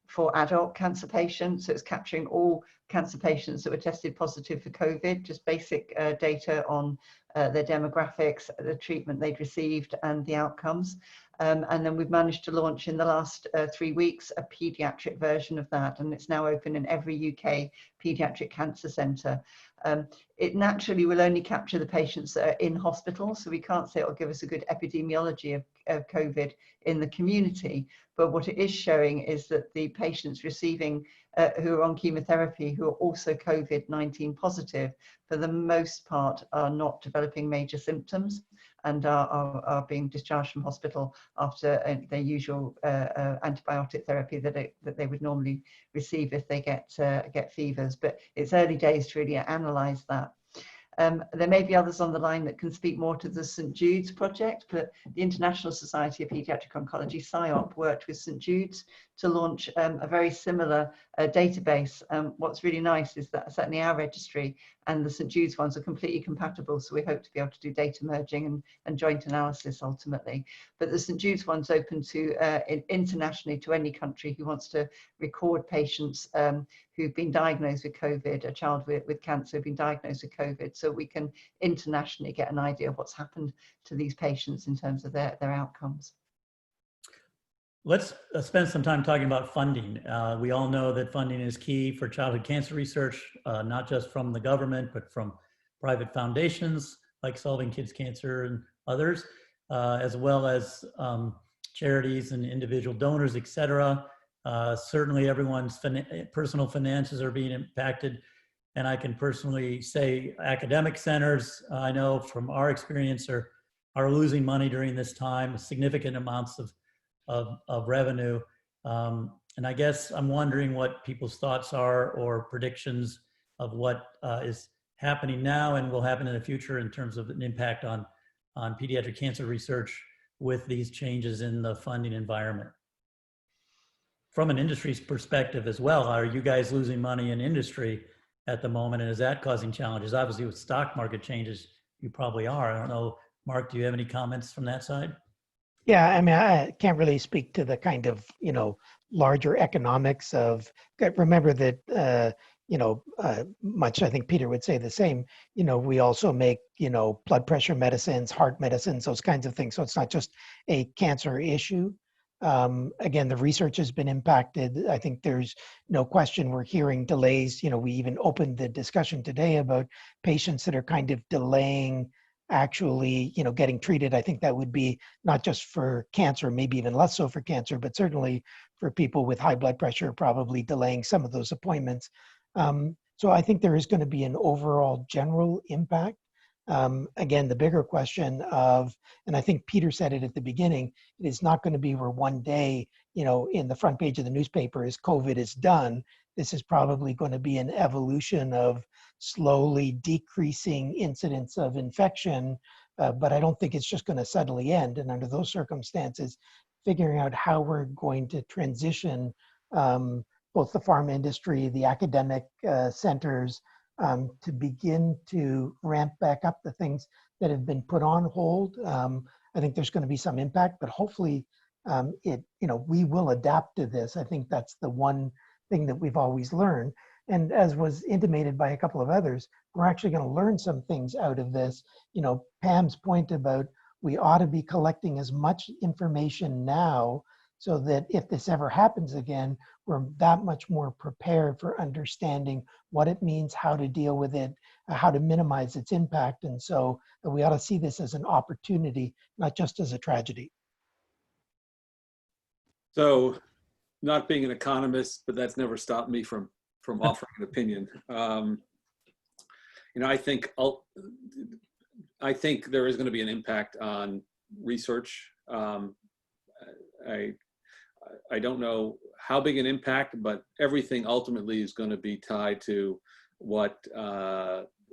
for adult cancer patients. So it's capturing all cancer patients that were tested positive for COVID, just basic data on their demographics, the treatment they'd received, and the outcomes. And then we've managed to launch in the last 3 weeks a pediatric version of that, and it's now open in every UK pediatric cancer centre. It naturally will only capture the patients that are in hospital, so we can't say it will give us a good epidemiology of COVID in the community. But what it is showing is that the patients receiving who are on chemotherapy, who are also COVID-19 positive, for the most part are not developing major symptoms and are being discharged from hospital after their usual antibiotic therapy that they would normally receive if they get fevers. But it's early days to really analyse that. There may be others on the line that can speak more to the St Jude's project, but the International Society of Pediatric Oncology, SIOP, worked with St Jude's to launch a very similar database. What's really nice is that certainly our registry and the St Jude's ones are completely compatible, so we hope to be able to do data merging and joint analysis ultimately. But the St Jude's one's open to internationally to any country who wants to record patients who've been diagnosed with COVID, a child with cancer who've been diagnosed with COVID, so we can internationally get an idea of what's happened to these patients in terms of their outcomes. Let's spend some time talking about funding. We all know that funding is key for childhood cancer research, not just from the government, but from private foundations like Solving Kids Cancer and others, as well as charities and individual donors, et cetera. Certainly everyone's personal finances are being impacted. And I can personally say academic centers, I know from our experience, are losing money during this time, significant amounts of revenue. And I guess I'm wondering what people's thoughts are or predictions of what is happening now and will happen in the future in terms of an impact on pediatric cancer research with these changes in the funding environment. From an industry's perspective as well, are you guys losing money in industry at the moment, and is that causing challenges? Obviously with stock market changes, you probably are. I don't know, Mark, do you have any comments from that side? Yeah, I mean, I can't really speak to the kind of, larger economics of, remember that, much, I think Peter would say the same, we also make, blood pressure medicines, heart medicines, those kinds of things. So it's not just a cancer issue. Again, the research has been impacted. I think there's no question we're hearing delays. We even opened the discussion today about patients that are kind of delaying actually, getting treated. I think that would be not just for cancer, maybe even less so for cancer, but certainly for people with high blood pressure, probably delaying some of those appointments. So I think there is going to be an overall general impact. Again, the bigger question of, and I think Peter said it at the beginning, it is not going to be where one day, in the front page of the newspaper is COVID is done. This is probably going to be an evolution of slowly decreasing incidence of infection, but I don't think it's just going to suddenly end. And under those circumstances, figuring out how we're going to transition both the pharma industry, the academic centers, to begin to ramp back up the things that have been put on hold. I think there's going to be some impact, but hopefully we will adapt to this. I think that's the one thing that we've always learned. And as was intimated by a couple of others, we're actually going to learn some things out of this. Pam's point about we ought to be collecting as much information now so that if this ever happens again, we're that much more prepared for understanding what it means, how to deal with it, how to minimize its impact. And so we ought to see this as an opportunity, not just as a tragedy. So, not being an economist, but that's never stopped me from offering an opinion. I think there is going to be an impact on research. I don't know how big an impact, but everything ultimately is going to be tied to what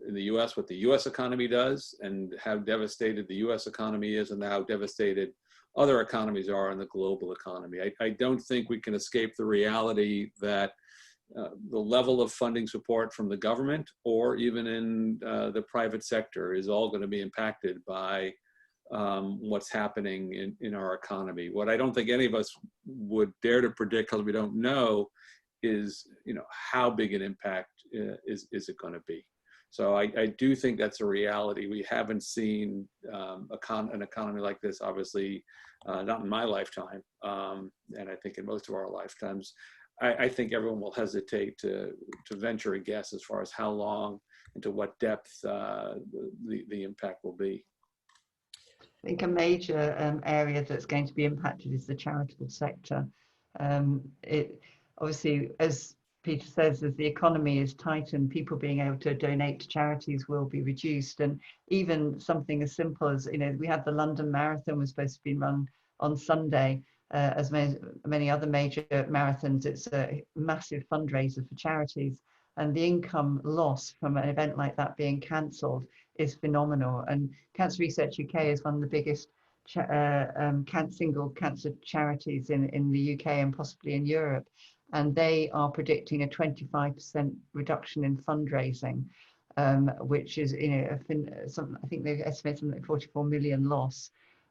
in the U.S. what the U.S. economy does, and how devastated the U.S. economy is, and how devastated other economies are in the global economy. I don't think we can escape the reality that the level of funding support from the government or even in the private sector is all going to be impacted by what's happening in our economy. What I don't think any of us would dare to predict, because we don't know, is how big an impact is it going to be. So I do think that's a reality. We haven't seen an economy like this, obviously, not in my lifetime, and I think in most of our lifetimes. I think everyone will hesitate to venture a guess as far as how long and to what depth the impact will be. I think a major area that's going to be impacted is the charitable sector. It obviously, as Peter says, as the economy is tightened, people being able to donate to charities will be reduced. And even something as simple as, we had the London Marathon was supposed to be run on Sunday. As many other major marathons, it's a massive fundraiser for charities. And the income loss from an event like that being cancelled is phenomenal. And Cancer Research UK is one of the biggest single cancer charities in the UK and possibly in Europe. And they are predicting a 25% reduction in fundraising, which is, I think they've estimated something like 44 million loss.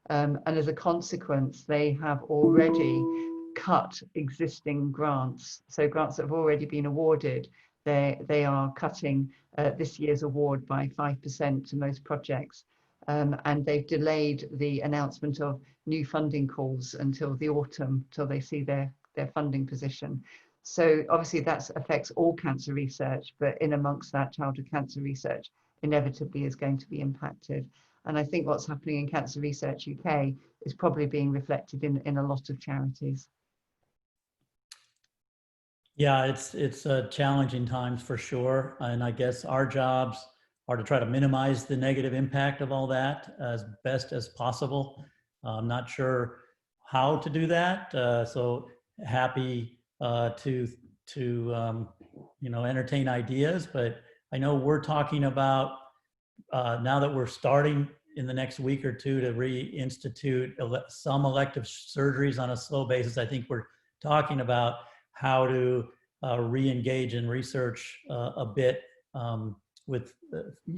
And as a consequence, they have already cut existing grants. So grants that have already been awarded, they are cutting this year's award by 5% to most projects. And they've delayed the announcement of new funding calls until the autumn, till they see their funding position. So obviously that affects all cancer research, but in amongst that, childhood cancer research inevitably is going to be impacted. And I think what's happening in Cancer Research UK is probably being reflected in a lot of charities. Yeah, it's challenging times for sure. And I guess our jobs are to try to minimize the negative impact of all that as best as possible. I'm not sure how to do that. So happy to entertain ideas, but I know we're talking about now that we're starting in the next week or two to reinstitute some elective surgeries on a slow basis. I think we're talking about how to re-engage in research a bit with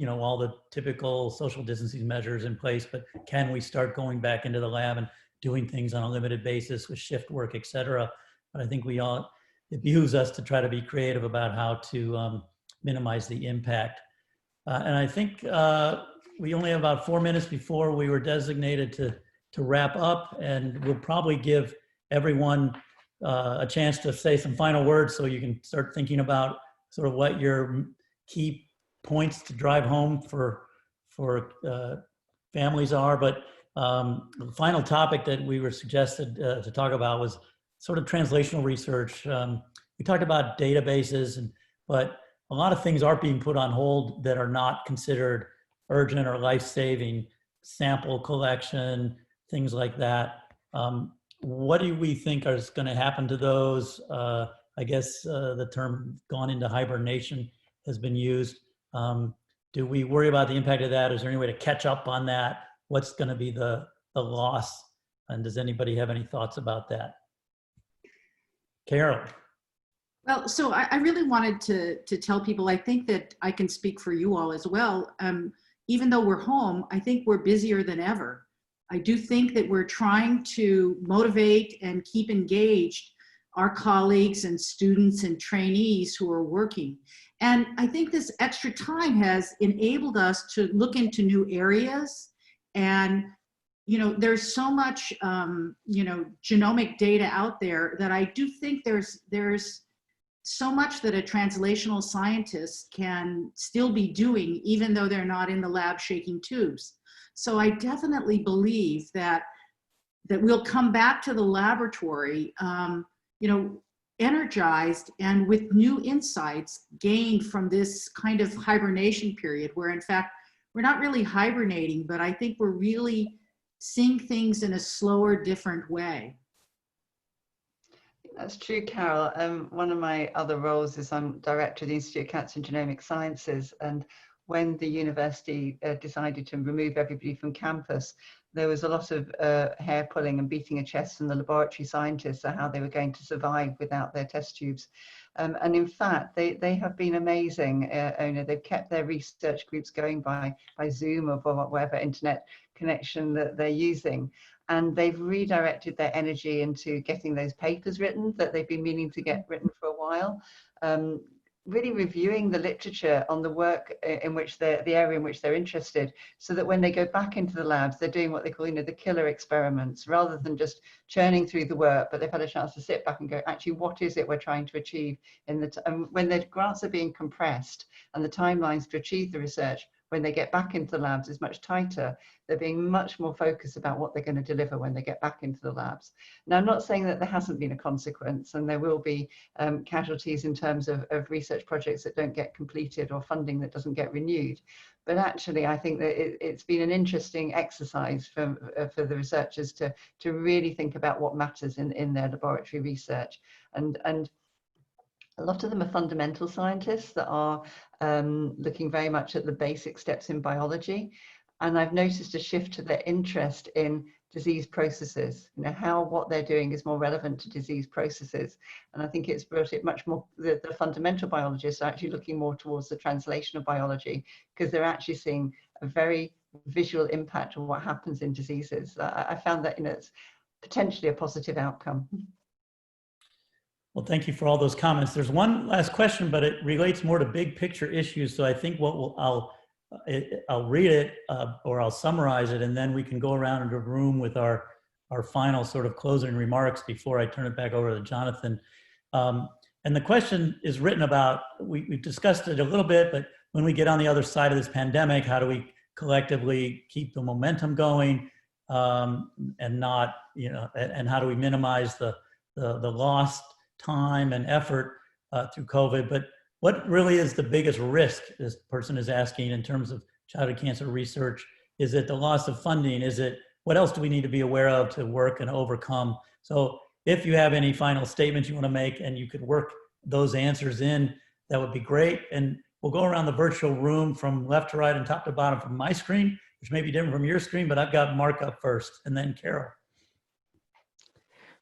all the typical social distancing measures in place, but can we start going back into the lab and doing things on a limited basis with shift work, et cetera. But I think it behooves us to try to be creative about how to minimize the impact. And I think we only have about 4 minutes before we were designated to wrap up, and we'll probably give everyone a chance to say some final words so you can start thinking about sort of what your key points to drive home for families are. But the final topic that we were suggested to talk about was sort of translational research. We talked about databases, but a lot of things are being put on hold that are not considered urgent or life-saving, sample collection, things like that. What do we think is going to happen to those? I guess the term gone into hibernation has been used. Do we worry about the impact of that? Is there any way to catch up on that? What's going to be the loss? And does anybody have any thoughts about that? Carol. Well, so I really wanted to tell people, I think that I can speak for you all as well. Even though we're home, I think we're busier than ever. I do think that we're trying to motivate and keep engaged our colleagues and students and trainees who are working. And I think this extra time has enabled us to look into new areas. And, there's so much, genomic data out there that I do think there's so much that a translational scientist can still be doing, even though they're not in the lab shaking tubes. So I definitely believe that we'll come back to the laboratory, energized and with new insights gained from this kind of hibernation period, where in fact, we're not really hibernating, but I think we're really seeing things in a slower, different way. That's true, Carol. One of my other roles is I'm director of the Institute of Cancer and Genomic Sciences. And when the university decided to remove everybody from campus, there was a lot of hair pulling and beating a chest from the laboratory scientists on how they were going to survive without their test tubes. And in fact, they have been amazing. They've kept their research groups going by Zoom or whatever internet connection that they're using. And they've redirected their energy into getting those papers written that they've been meaning to get written for a while. Really reviewing the literature on the work in which the area in which they're interested, so that when they go back into the labs, they're doing what they call, the killer experiments, rather than just churning through the work, but they've had a chance to sit back and go, actually, what is it we're trying to achieve when the grants are being compressed and the timelines to achieve the research when they get back into the labs is much tighter. They're being much more focused about what they're going to deliver when they get back into the labs. Now, I'm not saying that there hasn't been a consequence, and there will be casualties in terms of research projects that don't get completed or funding that doesn't get renewed. But actually, I think that it's been an interesting exercise for the researchers to really think about what matters in their laboratory research. And a lot of them are fundamental scientists that are looking very much at the basic steps in biology. And I've noticed a shift to their interest in disease processes, how what they're doing is more relevant to disease processes. And I think it's brought it much more, the fundamental biologists are actually looking more towards the translational biology, because they're actually seeing a very visual impact on what happens in diseases. I found that it's potentially a positive outcome. Well, thank you for all those comments. There's one last question, but it relates more to big picture issues. So I think I'll read it or I'll summarize it, and then we can go around in the room with our final sort of closing remarks before I turn it back over to Jonathan. And the question is written about, we've discussed it a little bit, but when we get on the other side of this pandemic, how do we collectively keep the momentum going and not, and how do we minimize the lost time and effort through COVID. But what really is the biggest risk this person is asking in terms of childhood cancer research? Is it the loss of funding? Is it what else do we need to be aware of to work and overcome? So if you have any final statements you want to make and you could work those answers in, that would be great. And we'll go around the virtual room from left to right and top to bottom from my screen, which may be different from your screen, but I've got Mark up first and then Carol.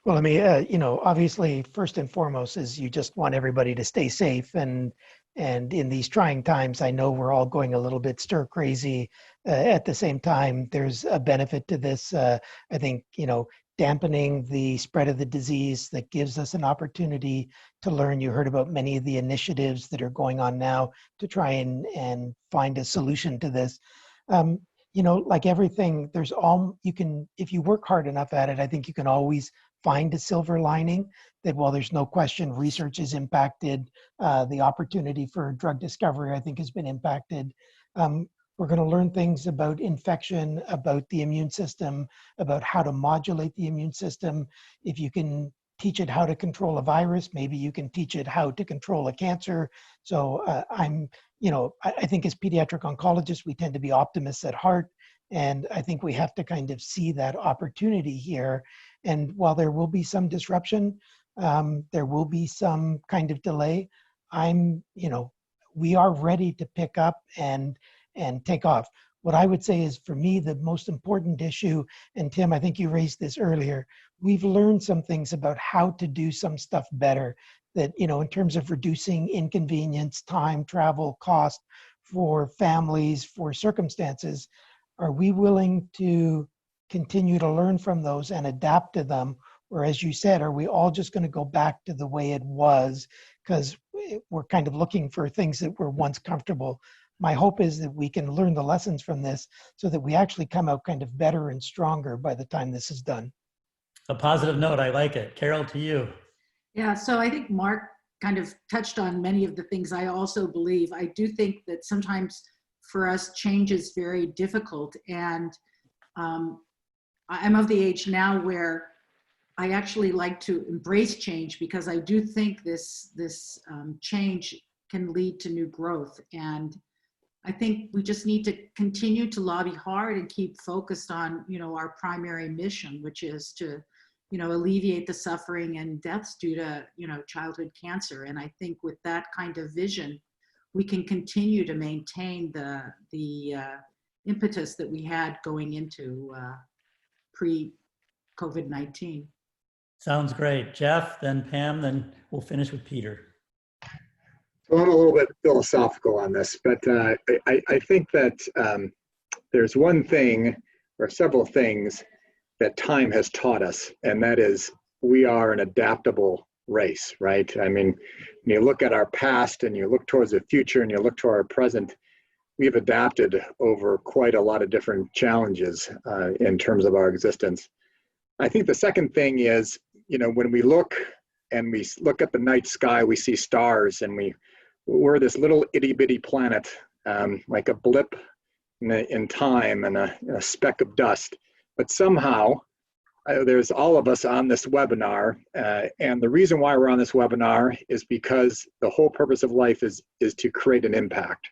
Well, I mean, obviously, first and foremost is you just want everybody to stay safe. And in these trying times, I know we're all going a little bit stir crazy. At the same time, there's a benefit to this. I think, dampening the spread of the disease that gives us an opportunity to learn. You heard about many of the initiatives that are going on now to try and find a solution to this. Like everything, if you work hard enough at it, I think you can always find a silver lining that while there's no question research is impacted, the opportunity for drug discovery, I think, has been impacted. We're going to learn things about infection, about the immune system, about how to modulate the immune system. If you can teach it how to control a virus, maybe you can teach it how to control a cancer. So I think as pediatric oncologists, we tend to be optimists at heart. And I think we have to kind of see that opportunity here. And while there will be some disruption, there will be some kind of delay. We are ready to pick up and take off. What I would say is, for me, the most important issue, and Tim, I think you raised this earlier, we've learned some things about how to do some stuff better that, in terms of reducing inconvenience, time, travel, cost for families, for circumstances. Are we willing to continue to learn from those and adapt to them? Or, as you said, are we all just going to go back to the way it was because we're kind of looking for things that were once comfortable? My hope is that we can learn the lessons from this so that we actually come out kind of better and stronger by the time this is done. A positive note, I like it. Carol, to you. Yeah, so I think Mark kind of touched on many of the things I also believe. I do think that sometimes for us, change is very difficult. And I'm of the age now where I actually like to embrace change because I do think this change can lead to new growth. And I think we just need to continue to lobby hard and keep focused on, our primary mission, which is to, alleviate the suffering and deaths due to, childhood cancer. And I think with that kind of vision, we can continue to maintain the impetus that we had going into pre-COVID-19. Sounds great. Jeff, then Pam, then we'll finish with Peter. So I'm a little bit philosophical on this, but I think that there's one thing or several things that time has taught us, and that is we are an adaptable race, right? I mean, when you look at our past and you look towards the future and you look to our present, we've adapted over quite a lot of different challenges in terms of our existence. I think the second thing is, when we look and we look at the night sky, we see stars, and we're this little itty bitty planet, like a blip in time and a speck of dust. But somehow there's all of us on this webinar. And the reason why we're on this webinar is because the whole purpose of life is to create an impact,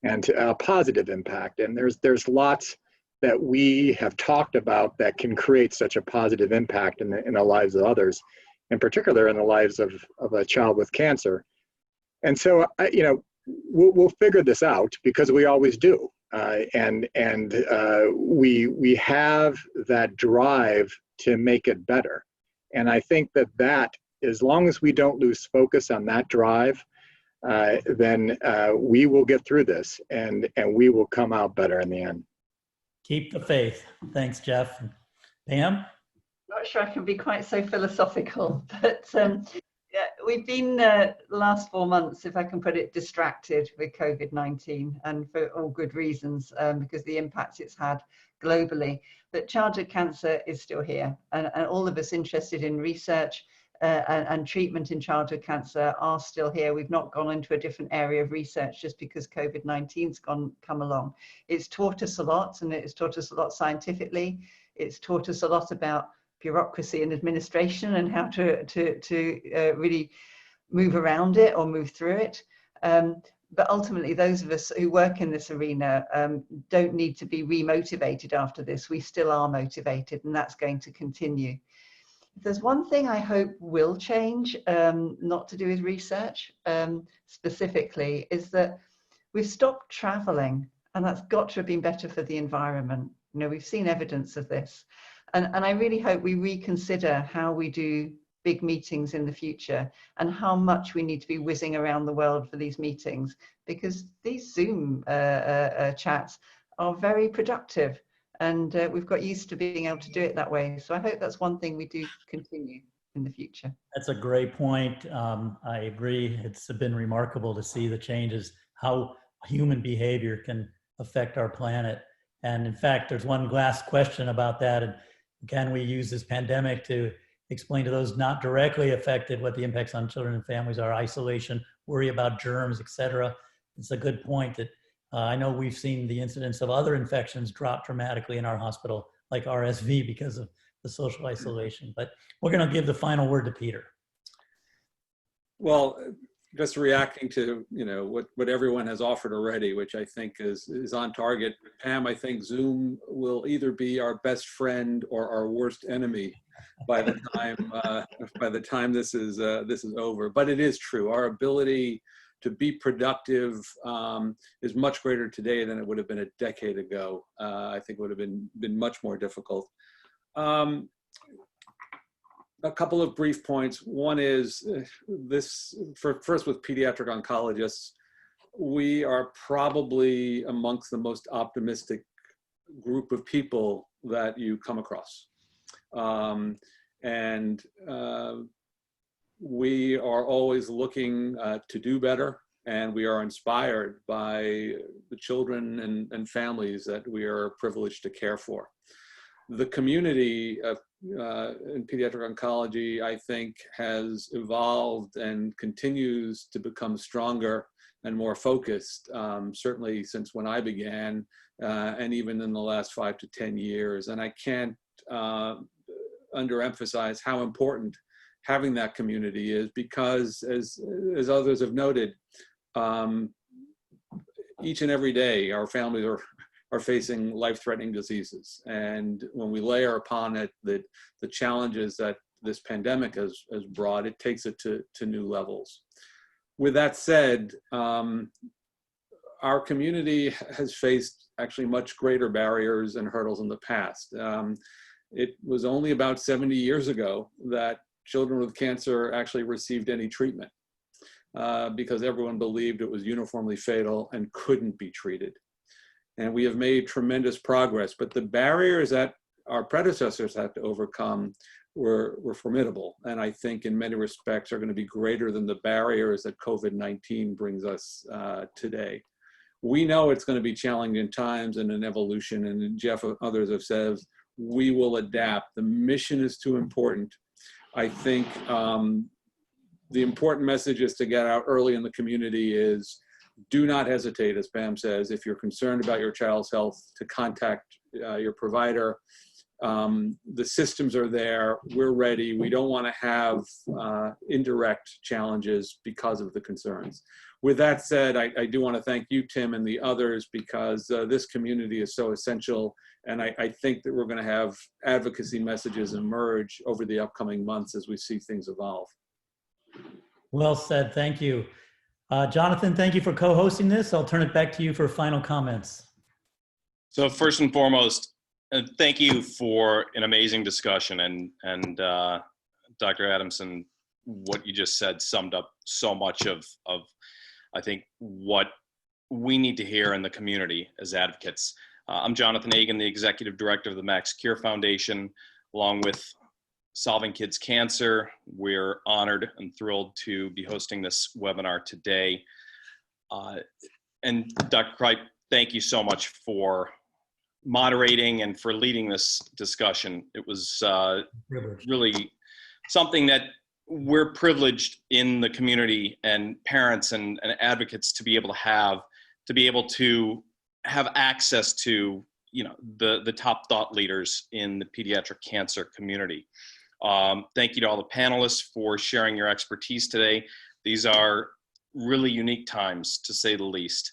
and a positive impact. And there's lots that we have talked about that can create such a positive impact in the lives of others, in particular in the lives of a child with cancer. And so, we'll figure this out because we always do. And we have that drive to make it better. And I think that as long as we don't lose focus on that drive, then we will get through this and we will come out better in the end. Keep the faith. Thanks, Jeff. Pam? Not sure I can be quite so philosophical, but yeah, we've been the last 4 months, if I can put it, distracted with COVID-19, and for all good reasons, because the impacts it's had globally. But childhood cancer is still here, and all of us interested in research and treatment in childhood cancer are still here. We've not gone into a different area of research just because COVID-19's come along. It's taught us a lot, and it's taught us a lot scientifically. It's taught us a lot about bureaucracy and administration and how to really move around it or move through it. But ultimately, those of us who work in this arena don't need to be remotivated after this. We still are motivated, and that's going to continue. If there's one thing I hope will change, not to do with research specifically, is that we've stopped traveling, and that's got to have been better for the environment. You know, we've seen evidence of this. And I really hope we reconsider how we do big meetings in the future and how much we need to be whizzing around the world for these meetings, because these Zoom chats are very productive, and we've got used to being able to do it that way. So I hope that's one thing we do continue in the future. That's a great point. I agree. It's been remarkable to see the changes, how human behavior can affect our planet. And in fact, there's one last question about that. And can we use this pandemic to explain to those not directly affected what the impacts on children and families are: isolation, worry about germs, etc. It's a good point that I know we've seen the incidence of other infections drop dramatically in our hospital, like RSV, because of the social isolation. But we're going to give the final word to Peter. Well, just reacting to what everyone has offered already, which I think is on target. Pam, I think Zoom will either be our best friend or our worst enemy by the time this is over. But it is true. Our ability to be productive is much greater today than it would have been a decade ago. I think it would have been much more difficult. A couple of brief points. One is first with pediatric oncologists, we are probably amongst the most optimistic group of people that you come across. We are always looking to do better, and we are inspired by the children and families that we are privileged to care for. The community in pediatric oncology, I think, has evolved and continues to become stronger and more focused, certainly since when I began, and even in the last 5 to 10 years. And I can't underemphasize how important having that community is, because as others have noted, each and every day our families are facing life-threatening diseases. And when we layer upon it the challenges that this pandemic has brought, it takes it to new levels. With that said, our community has faced actually much greater barriers and hurdles in the past. It was only about 70 years ago that children with cancer actually received any treatment because everyone believed it was uniformly fatal and couldn't be treated. And we have made tremendous progress, but the barriers that our predecessors had to overcome were formidable, and I think in many respects are going to be greater than the barriers that COVID-19 brings us today. We know it's going to be challenging times and an evolution, and Jeff and others have said we will adapt. The mission is too important. I think the important message is to get out early in the community is do not hesitate, as Pam says, if you're concerned about your child's health, to contact your provider. The systems are there, we're ready. We don't want to have indirect challenges because of the concerns. With that said, I do want to thank you, Tim, and the others, because this community is so essential. And I think that we're going to have advocacy messages emerge over the upcoming months as we see things evolve. Well said, thank you. Jonathan, thank you for co-hosting this. I'll turn it back to you for final comments. So first and foremost, thank you for an amazing discussion, and Dr. Adamson, what you just said summed up so much of I think what we need to hear in the community as advocates. I'm Jonathan Agan, the Executive Director of the Max Cure Foundation, along with Solving Kids Cancer. We're honored and thrilled to be hosting this webinar today. And Dr. Cripe, thank you so much for moderating and for leading this discussion. It was really something that we're privileged in the community, and parents and advocates to be able to have access to, you know, the top thought leaders in the pediatric cancer community. Thank you to all the panelists for sharing your expertise today. These are really unique times, to say the least.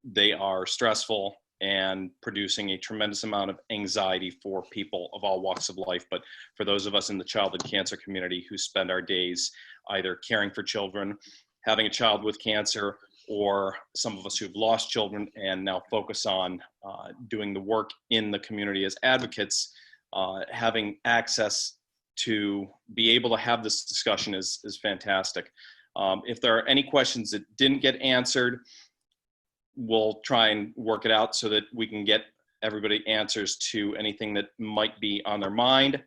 They are stressful and producing a tremendous amount of anxiety for people of all walks of life. But for those of us in the childhood cancer community who spend our days either caring for children, having a child with cancer, or some of us who've lost children and now focus on doing the work in the community as advocates, having access to be able to have this discussion is fantastic. If there are any questions that didn't get answered, we'll try and work it out so that we can get everybody answers to anything that might be on their mind.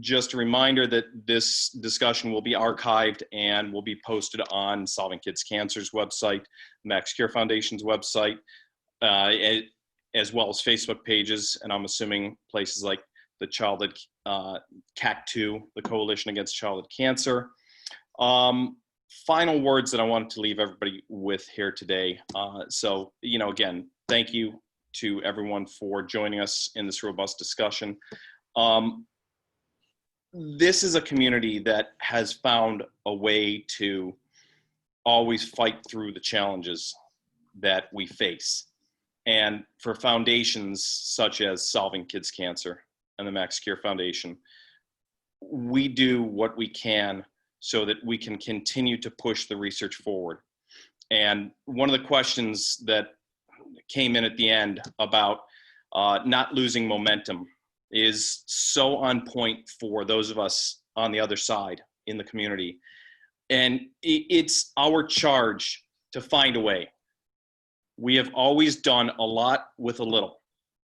Just a reminder that this discussion will be archived and will be posted on Solving Kids Cancer's website, Max Cure Foundation's website, as well as Facebook pages, and I'm assuming places like the Childhood CAC2, the Coalition Against Childhood Cancer. Final words that I wanted to leave everybody with here today. So, again, thank you to everyone for joining us in this robust discussion. This is a community that has found a way to always fight through the challenges that we face. And for foundations such as Solving Kids Cancer and the Max Cure Foundation, we do what we can so that we can continue to push the research forward. And one of the questions that came in at the end about not losing momentum is so on point for those of us on the other side in the community. And it's our charge to find a way. We have always done a lot with a little.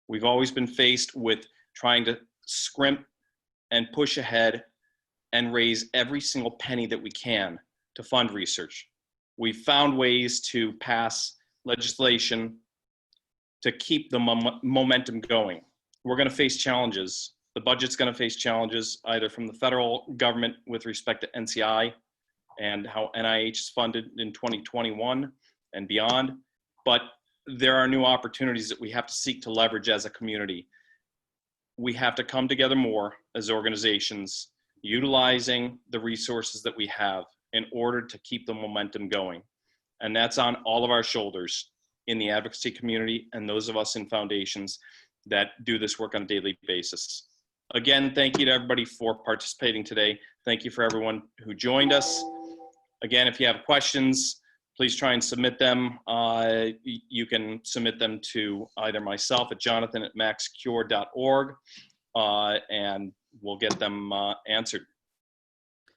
We've always been faced with trying to scrimp and push ahead and raise every single penny that we can to fund research. We've found ways to pass legislation to keep the momentum going. We're going to face challenges. The budget's going to face challenges either from the federal government with respect to NCI and how NIH is funded in 2021 and beyond. But there are new opportunities that we have to seek to leverage as a community. We have to come together more as organizations, utilizing the resources that we have in order to keep the momentum going. And that's on all of our shoulders in the advocacy community and those of us in foundations that do this work on a daily basis. Again, thank you to everybody for participating today. Thank you for everyone who joined us. Again, if you have questions, please try and submit them. You can submit them to either myself at jonathan@maxcure.org, and we'll get them answered.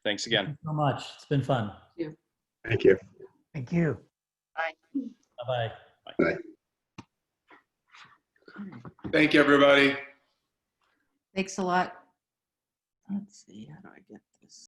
Thanks again. Thank you so much. It's been fun. Thank you. Thank you. Bye. Bye-bye. Bye. Thank you, everybody. Thanks a lot. Let's see, how do I get